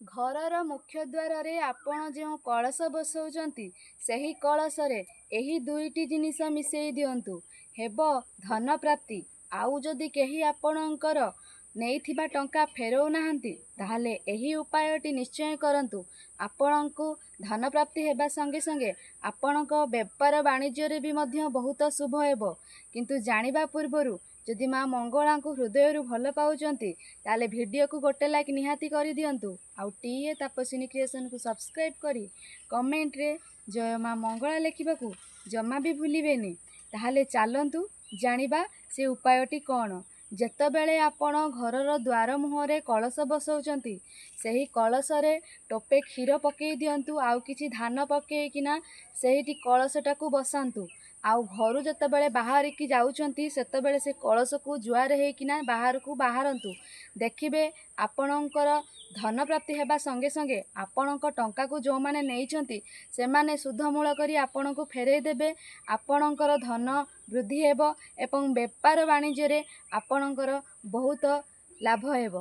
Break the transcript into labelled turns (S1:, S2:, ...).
S1: ଘରର ମୁଖ୍ୟ ଦ୍ୱାରରେ ଆପଣ ଯେଉଁ କଳସ ବସାଉଛନ୍ତି ସେହି କଳସରେ ଏହି ଦୁଇଟି ଜିନିଷ ମିଶାଇ ଦିଅନ୍ତୁ, ହେବ ଧନ ପ୍ରାପ୍ତି। ଆଉ ଯଦି କେହି ଆପଣଙ୍କର ନେଇଥିବା ଟଙ୍କା ଫେରାଉନାହାନ୍ତି ତାହେଲେ ଏହି ଉପାୟଟି ନିଶ୍ଚୟ କରନ୍ତୁ। ଆପଣଙ୍କୁ ଧନ ପ୍ରାପ୍ତି ହେବା ସଙ୍ଗେ ସଙ୍ଗେ ଆପଣଙ୍କ ବେପାର ବାଣିଜ୍ୟରେ ବି ମଧ୍ୟ ବହୁତ ଶୁଭ ହେବ। କିନ୍ତୁ ଜାଣିବା ପୂର୍ବରୁ ଯଦି ମା ମଙ୍ଗଳାଙ୍କୁ ହୃଦୟରୁ ଭଲ ପାଉଛନ୍ତି ତାହେଲେ ଭିଡ଼ିଓକୁ ଗୋଟେ ଲାଇକ୍ ନିହାତି କରିଦିଅନ୍ତୁ। ଆଉ ଟିଏ ତାପସିନୀ କ୍ରିଏସନକୁ ସବସ୍କ୍ରାଇବ୍ କରି କମେଣ୍ଟରେ ଜୟ ମା ମଙ୍ଗଳା ଲେଖିବାକୁ ଜମା ବି ଭୁଲିବେନି। ତାହେଲେ ଚାଲନ୍ତୁ ଜାଣିବା ସେ ଉପାୟଟି କ'ଣ। ଯେତେବେଳେ ଆପଣ ଘରର ଦ୍ୱାର ମୁହଁରେ କଳସ ବସାଉଛନ୍ତି ସେହି କଳସରେ ଟୋପେ କ୍ଷୀର ପକାଇ ଦିଅନ୍ତୁ, ଆଉ କିଛି ଧାନ ପକାଇକିନା ସେଇଠି କଳସଟାକୁ ବସାନ୍ତୁ। ଆଉ ଘରୁ ଯେତେବେଳେ ବାହାରିକି ଯାଉଛନ୍ତି ସେତେବେଳେ ସେ କଳସକୁ ଜୁହାର ହେଇକିନା ବାହାରକୁ ବାହାରନ୍ତୁ। ଦେଖିବେ ଆପଣଙ୍କର ଧନ ପ୍ରାପ୍ତି ହେବା ସଙ୍ଗେ ସଙ୍ଗେ ଆପଣଙ୍କ ଟଙ୍କାକୁ ଯେଉଁମାନେ ନେଇଛନ୍ତି ସେମାନେ ସୁଧମୂଳ କରି ଆପଣଙ୍କୁ ଫେରାଇ ଦେବେ। ଆପଣଙ୍କର ଧନ ବୃଦ୍ଧି ହେବ ଏବଂ ବେପାର ବାଣିଜ୍ୟରେ ଆପଣଙ୍କର ବହୁତ ଲାଭ ହେବ।